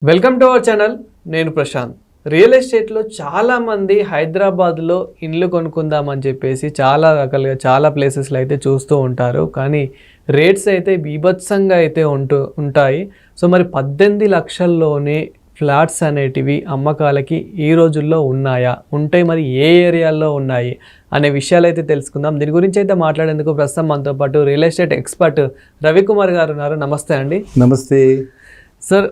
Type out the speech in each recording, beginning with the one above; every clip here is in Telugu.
Welcome to our channel. నేను ప్రశాంత్. రియల్ ఎస్టేట్లో చాలామంది హైదరాబాద్లో ఇండ్లు కొనుక్కుందామని చెప్పేసి చాలా రకాలుగా చాలా ప్లేసెస్లో అయితే చూస్తూ ఉంటారు. కానీ రేట్స్ అయితే బీభత్సంగా అయితే ఉంటాయి. సో మరి 18 లక్షల్లోనే ఫ్లాట్స్ అనేటివి అమ్మకాలకి ఈ రోజుల్లో ఉన్నాయా, ఉంటే మరి ఏ ఏరియాల్లో ఉన్నాయి అనే విషయాలు అయితే తెలుసుకుందాం. దీని గురించి అయితే మాట్లాడేందుకు ప్రస్తుతం మనతో పాటు రియల్ ఎస్టేట్ ఎక్స్పర్ట్ రవికుమార్ గారు ఉన్నారు. నమస్తే అండి. నమస్తే సార్.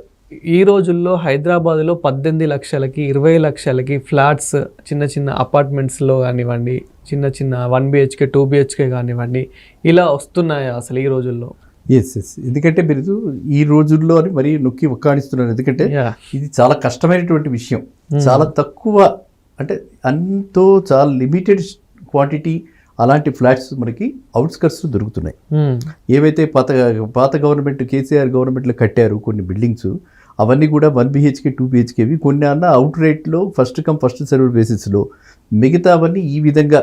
ఈ రోజుల్లో హైదరాబాద్లో 18 లక్షలకి 20 లక్షలకి ఫ్లాట్స్, చిన్న చిన్న అపార్ట్మెంట్స్లో కానివ్వండి, చిన్న చిన్న 1 BHK 2 BHK కానివ్వండి, ఇలా వస్తున్నాయి అసలు ఈ రోజుల్లో? ఎస్ ఎందుకంటే మీరు ఈ రోజుల్లో అని మరీ నొక్కి ఒక్కాడిస్తున్నారు. ఎందుకంటే ఇది చాలా కష్టమైనటువంటి విషయం. చాలా తక్కువ, అంటే అంతో చాలా లిమిటెడ్ క్వాంటిటీ అలాంటి ఫ్లాట్స్ మనకి అవుట్స్కట్స్లో దొరుకుతున్నాయి. ఏవైతే పాత గవర్నమెంట్ కేసీఆర్ గవర్నమెంట్లో కట్టారు కొన్ని బిల్డింగ్స్, అవన్నీ కూడా 1 BHK 2 BHKవి. కొన్ని అన్న అవుట్ రేట్లో ఫస్ట్ కమ్ ఫస్ట్ సర్వ్ బేసిస్లో, మిగతావన్నీ ఈ విధంగా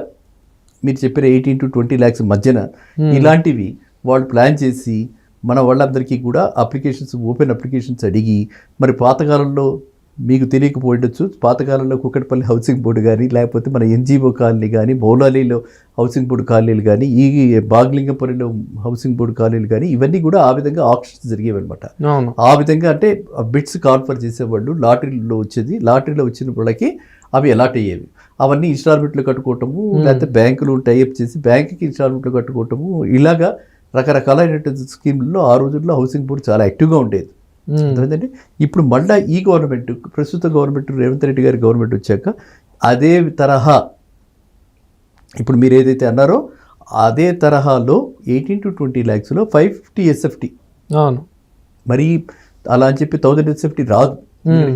మీరు చెప్పిన 18 to 20 lakhs మధ్యన ఇలాంటివి వాళ్ళు ప్లాన్ చేసి మన వాళ్ళందరికీ కూడా ఓపెన్ అప్లికేషన్స్ అడిగి, మరి పాతకాలంలో మీకు తెలియకపోయిండొచ్చు, పాతకాలంలో కుక్కటపల్లి హౌసింగ్ బోర్డు కానీ, లేకపోతే మన NGO కాలనీ కానీ, మౌలాలీలో హౌసింగ్ బోర్డు కాలనీలు కానీ, ఈ బాగ్లింగపురిలో హౌసింగ్ బోర్డు కాలనీలు కానీ, ఇవన్నీ కూడా ఆ విధంగా ఆప్షన్స్ జరిగేవి అనమాట. ఆ విధంగా అంటే బిట్స్ కాన్ఫర్ చేసేవాళ్ళు, లాటరీలో వచ్చేది, లాటరీలో వచ్చిన వాళ్ళకి అవి అలాట్ అయ్యేవి. అవన్నీ ఇన్స్టాల్మెంట్లు కట్టుకోవటము, లేకపోతే బ్యాంకులు టైఅప్ చేసి బ్యాంకుకి ఇన్స్టాల్మెంట్లు కట్టుకోవటము, ఇలాగా రకరకాలైనటువంటి స్కీమ్లలో ఆ రోజుల్లో హౌసింగ్ బోర్డు చాలా యాక్టివ్గా ఉండేది. అర్థమైందండి. ఇప్పుడు మళ్ళీ ఈ గవర్నమెంట్, ప్రస్తుత గవర్నమెంట్ రేవంత్ రెడ్డి గారి గవర్నమెంట్ వచ్చాక అదే తరహా, ఇప్పుడు మీరు ఏదైతే అన్నారో అదే తరహాలో 18 to 20 lakhsలో 550 SFT. మరి అలా అని చెప్పి 1000 SFT రాదు.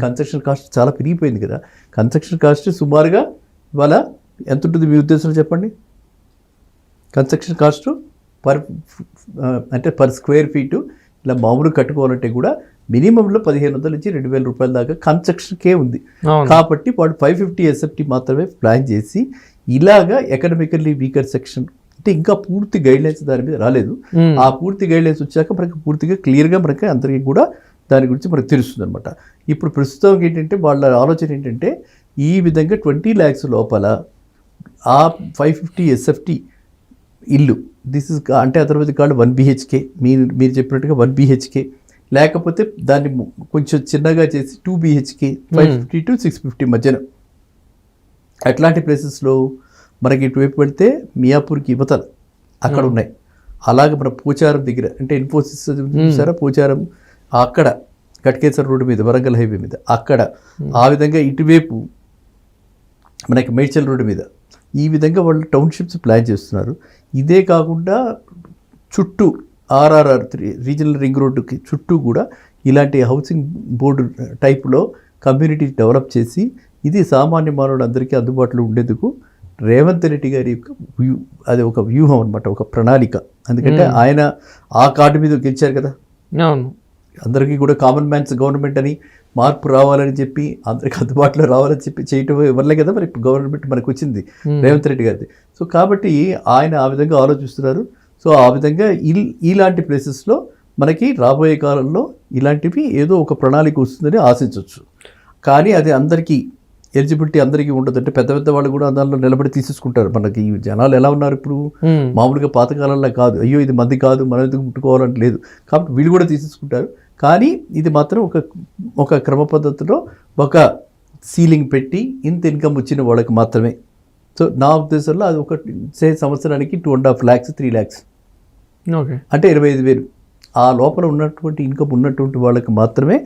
కన్స్ట్రక్షన్ కాస్ట్ చాలా పెరిగిపోయింది కదా. కన్స్ట్రక్షన్ కాస్ట్ సుమారుగా ఇవాళ ఎంత ఉంటుంది మీ ఉద్దేశంలో చెప్పండి? Construction cost per square feet ఇలా మామూలు కట్టుకోవాలంటే కూడా మినిమంలో 1500 నుంచి 2000 రూపాయల దాకా కన్స్ట్రక్షన్కే ఉంది. కాబట్టి వాడు 550 SFT మాత్రమే ప్లాన్ చేసి, ఇలాగా ఎకనామికల్లీ వీకర్ సెక్షన్ అంటే ఇంకా పూర్తి గైడ్లైన్స్ దాని మీద రాలేదు. ఆ పూర్తి గైడ్లైన్స్ వచ్చాక మనకి పూర్తిగా క్లియర్గా మనకి అందరికీ కూడా దాని గురించి మనకు తెలుస్తుంది అనమాట. ఇప్పుడు ప్రస్తుతం ఏంటంటే వాళ్ళ ఆలోచన ఏంటంటే, ఈ విధంగా 20 lakhs లోపల ఆ 550 SFT ఇల్లు, దిస్ ఇస్ అంటే అదర్వైజ్ కాల్డ్ 1 BHK, మీరు చెప్పినట్టుగా 1 BHK, లేకపోతే దాన్ని కొంచెం చిన్నగా చేసి 2 BHK 550 to 650 మధ్యన అట్లాంటి ప్లేసెస్లో మనకి ఇటువైపు వెళ్తే మియాపూర్కి యువతలు అక్కడ ఉన్నాయి. అలాగే మన పోచారం దగ్గర, అంటే ఇన్ఫోసిస్ చూసారా, పోచారం అక్కడ గట్కేసర్ రోడ్డు మీద, వరంగల్ హైవే మీద అక్కడ, ఆ విధంగా ఇటువైపు మనకి మేడ్చల్ రోడ్డు మీద, ఈ విధంగా వాళ్ళు టౌన్షిప్స్ ప్లాన్ చేస్తున్నారు. ఇదే కాకుండా చుట్టూ RRR రీజనల్ రింగ్ రోడ్డుకి చుట్టూ కూడా ఇలాంటి హౌసింగ్ బోర్డు టైప్లో కమ్యూనిటీ డెవలప్ చేసి, ఇది సామాన్య మానవులందరికీ అందుబాటులో ఉండేందుకు రేవంత్ రెడ్డి గారి యొక్క అది ఒక వ్యూహం అనమాట, ఒక ప్రణాళిక. ఎందుకంటే ఆయన ఆ కార్డు మీద గెలిచారు కదా. అందరికీ కూడా కామన్ మ్యాన్స్ గవర్నమెంట్ అని, మార్పు రావాలని చెప్పి, అందరికి అందుబాటులో రావాలని చెప్పి చేయటం వల్లే కదా మరి ఇప్పుడు గవర్నమెంట్ మనకు వచ్చింది రేవంత్ రెడ్డి గారిది. సో కాబట్టి ఆయన ఆ విధంగా ఆలోచిస్తున్నారు. సో ఆ విధంగా ఇలాంటి ప్లేసెస్లో మనకి రాబోయే కాలంలో ఇలాంటివి ఏదో ఒక ప్రణాళిక వస్తుందని ఆశించవచ్చు. కానీ అది అందరికీ ఎలిజిబిలిటీ అందరికీ ఉండదు. అంటే పెద్ద పెద్ద వాళ్ళు కూడా దానిలో నిలబడి తీసేసుకుంటారు. మనకి జనాలు ఎలా ఉన్నారు ఇప్పుడు, మామూలుగా పాతకాలంలో కాదు, అయ్యో ఇది మంది కాదు మనం ఎందుకు ముట్టుకోవాలని లేదు, కాబట్టి వీళ్ళు కూడా తీసేసుకుంటారు. కానీ ఇది మాత్రం ఒక క్రమ పద్ధతిలో ఒక సీలింగ్ పెట్టి ఇంత ఇన్కమ్ వచ్చిన వాళ్ళకి మాత్రమే. సో నా ఉద్దేశంలో అది ఒక సంవత్సరానికి 2.5 lakhs 3 lakhs, అంటే 25,000 ఆ లోపల ఉన్నటువంటి ఇన్కమ్ ఉన్నటువంటి వాళ్ళకి మాత్రమే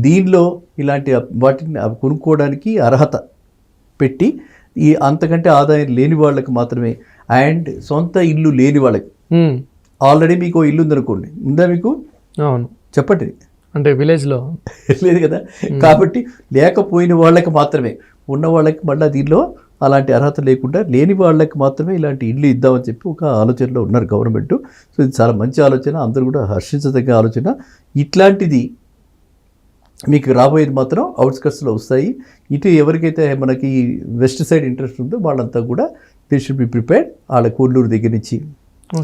దీనిలో ఇలాంటి వాటిని కొనుక్కోవడానికి అర్హత పెట్టి, ఈ అంతకంటే ఆదాయం లేని వాళ్ళకి మాత్రమే, అండ్ సొంత ఇల్లు లేని వాళ్ళకి. ఆల్రెడీ మీకు ఇల్లు ఉందనుకోండి, ఉందా మీకు? అవును, చెప్పండి. అంటే విలేజ్లో లేదు కదా. కాబట్టి లేకపోయిన వాళ్ళకి మాత్రమే, ఉన్న వాళ్ళకి మళ్ళీ దీనిలో అలాంటి అర్హత లేకుండా లేని వాళ్ళకి మాత్రమే ఇలాంటి ఇల్లు ఇద్దామని చెప్పి ఒక ఆలోచనలో ఉన్నారు గవర్నమెంట్. సో ఇది చాలా మంచి ఆలోచన, అందరూ కూడా హర్షించదగ్గ ఆలోచన. ఇట్లాంటిది మీకు రాబోయేది మాత్రం అవుట్స్కట్స్లో వస్తాయి. ఇటు ఎవరికైతే మనకి వెస్ట్ సైడ్ ఇంట్రెస్ట్ ఉందో వాళ్ళంతా కూడా దే షుడ్ బి ప్రిపేర్డ్. వాళ్ళ కోల్లూరు దగ్గర నుంచి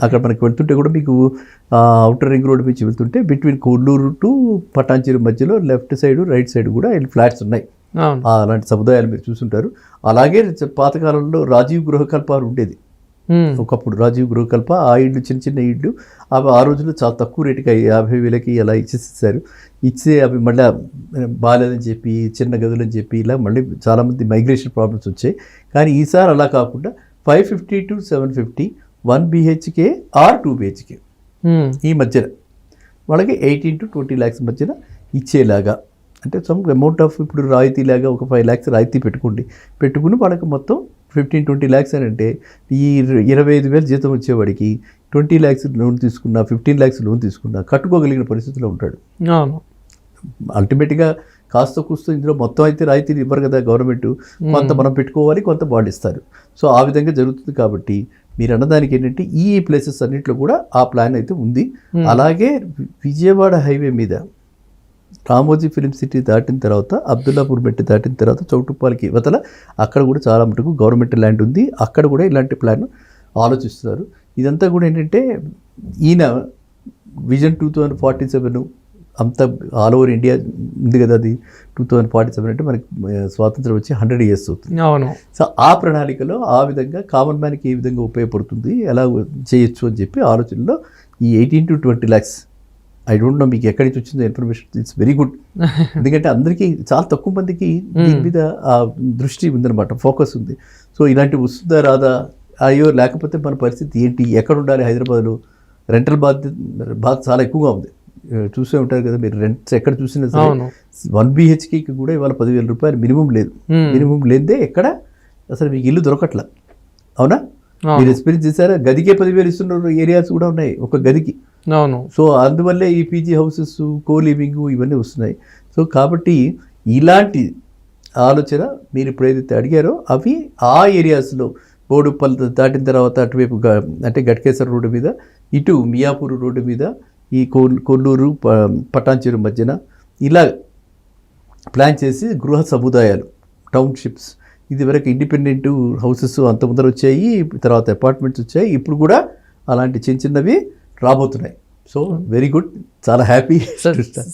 అక్కడ మనకి వెళ్తుంటే కూడా మీకు అవుటర్ రింగ్ రోడ్ నుంచి వెళ్తుంటే బిట్వీన్ కొల్లూరు టు పటాన్చెరు మధ్యలో లెఫ్ట్ సైడ్ రైట్ సైడ్ కూడా ఫ్లాట్స్ ఉన్నాయి. అలాంటి సముదాయాలు మీరు చూసుంటారు. అలాగే పాతకాలంలో రాజీవ్ గృహకల్పాలు ఉండేది. ఒకప్పుడు రాజీవ్ గృహకల్ప ఆ ఇళ్ళు చిన్న చిన్న ఇళ్ళు అవి ఆ రోజుల్లో చాలా తక్కువ రేటుకి 50,000కి అలా ఇచ్చేసేసారు. అవి మళ్ళీ బాగాలేదని చెప్పి చిన్న గదులు అని చెప్పి ఇలా మళ్ళీ చాలామంది మైగ్రేషన్ ప్రాబ్లమ్స్ వచ్చాయి. కానీ ఈసారి అలా కాకుండా 550 to 750 1 BHK ఆర్ 2 BHK ఈ మధ్యన వాళ్ళకి 18 to 20 lakhs మధ్యన ఇచ్చేలాగా, అంటే సమ్ అమౌంట్ ఆఫ్ ఇప్పుడు రాయితీ లాగా ఒక 5 lakhs రాయితీ పెట్టుకుని వాళ్ళకి మొత్తం 15-20 lakhs అని అంటే ఈ 25,000 జీతం వచ్చేవాడికి 20 lakhs లోన్ తీసుకున్నా 15 lakhs లోన్ తీసుకున్నా కట్టుకోగలిగిన పరిస్థితిలో ఉంటాడు. అల్టిమేట్గా కాస్త కూస్తో ఇందులో మొత్తం అయితే రాయితీలు ఇవ్వరు కదా గవర్నమెంట్, కొంత మనం పెట్టుకోవాలి, కొంత వాళ్ళు ఇస్తారు. సో ఆ విధంగా జరుగుతుంది. కాబట్టి మీరు అన్నదానికి ఏంటంటే ఈ ప్లేసెస్ అన్నింటిలో కూడా ఆ ప్లాన్ అయితే ఉంది. అలాగే విజయవాడ హైవే మీద రామోజీ ఫిలిం సిటీ దాటిన తర్వాత అబ్దుల్లాపూర్ మెట్టి దాటిన తర్వాత చౌటుప్పాలకి ఇవతల అక్కడ కూడా చాలా మటుకు గవర్నమెంట్ ల్యాండ్ ఉంది. అక్కడ కూడా ఇలాంటి ప్లాన్ ఆలోచిస్తున్నారు. ఇదంతా కూడా ఏంటంటే ఈయన విజన్ 2047 అంతా ఆల్ ఓవర్ ఇండియా ఉంది కదా, అది 2047 అంటే మనకి స్వాతంత్రం వచ్చి 100 years అవుతుంది. సో ఆ ప్రణాళికలో ఆ విధంగా కామన్ మ్యాన్కి ఏ విధంగా ఉపయోగపడుతుంది, ఎలా చేయొచ్చు అని చెప్పి ఆలోచనలో ఈ 18 to 20 lakhs I don't know మీకు ఎక్కడి నుంచి వచ్చిందో ఇన్ఫర్మేషన్, ఇట్స్ వెరీ గుడ్. ఎందుకంటే అందరికీ చాలా తక్కువ మందికి దీని మీద ఆ దృష్టి ఉందన్నమాట, ఫోకస్ ఉంది. సో ఇలాంటి వస్తుందా రాదా, అయ్యో లేకపోతే మన పరిస్థితి ఏంటి, ఎక్కడ ఉండాలి, హైదరాబాద్లో రెంటల్ బాధ చాలా ఎక్కువగా ఉంది. చూసే ఉంటారు కదా మీరు, రెంట్స్ ఎక్కడ చూసినా సరే 1 BHK కూడా ఇవాళ 10,000 రూపాయలు మినిమం లేదు. మినిమం లేదే ఎక్కడ అసలు మీకు ఇల్లు దొరకట్లా. అవునా, మీరు ఎక్స్పీరియన్స్ చేశారా? గదికే 10,000 ఇస్తున్న ఏరియాస్ కూడా ఉన్నాయి ఒక గదికి. సో అందువల్లే ఈ పీజీ హౌసెస్, కో లివింగ్ ఇవన్నీ వస్తున్నాయి. సో కాబట్టి ఇలాంటి ఆలోచన మీరు ఇప్పుడు ఏదైతే అడిగారో అవి ఆ ఏరియాస్లో బోడుపల్లి దాటిన తర్వాత అటువైపు అంటే గట్కేసర్ రోడ్డు మీద, ఇటు మియాపూర్ రోడ్డు మీద, ఈ కొల్లూరు పటాన్చెరు మధ్యన ఇలా ప్లాన్ చేసి గృహ సముదాయాలు, టౌన్షిప్స్, ఇది వరకు ఇండిపెండెంట్ హౌసెస్ అంత ముందర వచ్చాయి, తర్వాత అపార్ట్మెంట్స్ వచ్చాయి, ఇప్పుడు కూడా అలాంటి చిన్న చిన్నవి రాబోతున్నాయి. సో వెరీ గుడ్, చాలా హ్యాపీ.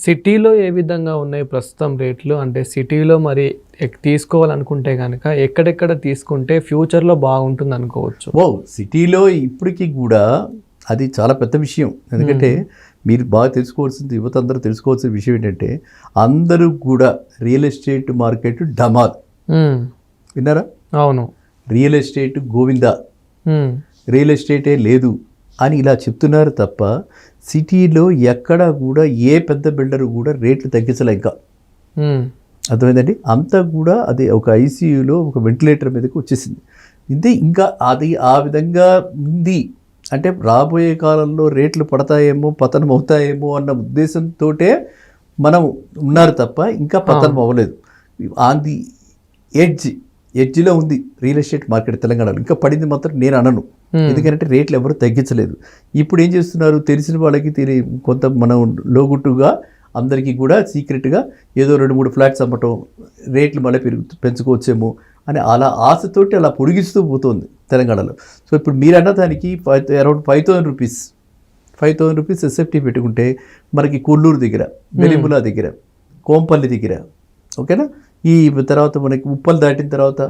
సిటీలో ఏ విధంగా ఉన్నాయి ప్రస్తుతం రేట్లు? అంటే సిటీలో మరి తీసుకోవాలనుకుంటే కనుక ఎక్కడెక్కడ తీసుకుంటే ఫ్యూచర్లో బాగుంటుంది అనుకోవచ్చు? సిటీలో ఇప్పటికీ కూడా అది చాలా పెద్ద విషయం. ఎందుకంటే మీరు బాగా తెలుసుకోవాల్సింది, యువత అందరూ తెలుసుకోవాల్సిన విషయం ఏంటంటే అందరూ కూడా రియల్ ఎస్టేట్ మార్కెట్ డమాల్. విన్నారా? అవును, రియల్ ఎస్టేట్ గోవిందా, రియల్ ఎస్టేటే లేదు అని ఇలా చెప్తున్నారు తప్ప సిటీలో ఎక్కడ కూడా ఏ పెద్ద బిల్డర్ కూడా రేట్లు తగ్గించలే ఇంకా. అర్థమైందండి? అంతా కూడా అది ఒక ఐసీయూలో ఒక వెంటిలేటర్ మీదకి వచ్చేసింది. ఇది ఇంకా అది ఆ విధంగా ఉంది. అంటే రాబోయే కాలంలో రేట్లు పడతాయేమో, పతనం అవుతాయేమో అన్న ఉద్దేశంతో మనం ఉన్నారు తప్ప ఇంకా పతనం అవ్వలేదు. ఆన్ ది ఎడ్జ్లో ఉంది రియల్ ఎస్టేట్ మార్కెట్ తెలంగాణలో. ఇంకా పడింది మాత్రం నేను అనను, ఎందుకంటే రేట్లు ఎవరు తగ్గించలేదు. ఇప్పుడు ఏం చేస్తున్నారు, తెలిసిన వాళ్ళకి కొంత మనం లోగుట్టుగా అందరికీ కూడా సీక్రెట్గా ఏదో 2-3 ఫ్లాట్స్ అమ్మటం, రేట్లు మళ్ళీ పెంచుకోవచ్చేమో అని అలా ఆశతోటి అలా పొడిగిస్తూ పోతుంది తెలంగాణలో. సో ఇప్పుడు మీరు అన్న దానికి అరౌండ్ 5,000 రూపీస్ ఎస్ఎఫ్టీ పెట్టుకుంటే మనకి కొల్లూరు దగ్గర, వెలిముల దగ్గర, కోంపల్లి దగ్గర, ఓకేనా, ఈ తర్వాత మనకి ఉప్పల్ దాటిన తర్వాత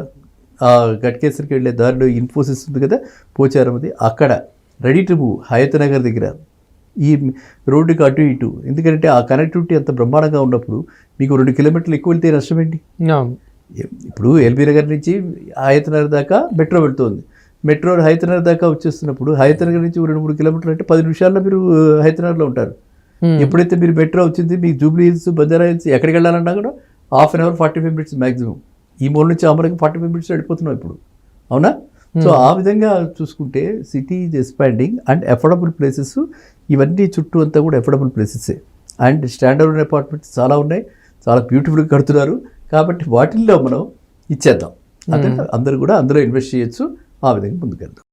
గట్కేసరికి వెళ్ళే దారిలో ఇన్ఫోసిస్ ఉంది కదా, పోచారం, అది అక్కడ ready to move, Hayathnagar దగ్గర, ఈ రోడ్డుకి అటు ఇటు. ఎందుకంటే ఆ కనెక్టివిటీ అంత బ్రహ్మాండంగా ఉన్నప్పుడు మీకు 2 kilometers ఎక్కువ వెళ్తే నష్టం ఏంటి? ఇప్పుడు ఎల్బీ నగర్ నుంచి హయత్ నగర్ దాకా మెట్రో వెళ్తుంది. మెట్రో హయత్ నగర్ దాకా వచ్చేస్తున్నప్పుడు హయత్ నగర్ నుంచి 2-3 kilometers అంటే 10 నిమిషాల్లో మీరు హయత్ నగర్లో ఉంటారు. ఎప్పుడైతే మీరు మెట్రో వచ్చింది, మీకు జూబ్లీ హిల్స్, బంజారా హిల్స్ ఎక్కడికి వెళ్ళాలన్నా కూడా 1/2 hour 45 minutes మ్యాక్సిమం. ఈ మూల నుంచి అమరకి 45 minutes వెళ్ళిపోతున్నాం ఇప్పుడు. అవునా? సో ఆ విధంగా చూసుకుంటే city is expanding and affordable places, ఇవన్నీ చుట్టూ అంతా కూడా అఫోర్డబుల్ ప్లేసెసే. అండ్ స్టాండర్డ్ అపార్ట్మెంట్స్ చాలా ఉన్నాయి, చాలా బ్యూటిఫుల్గా కడుతున్నారు. కాబట్టి వాటిల్లో మనం ఇచ్చేద్దాం, అంటే అందరూ కూడా అందులో ఇన్వెస్ట్ చేయొచ్చు. ఆ విధంగా ముందుకెళ్దాం.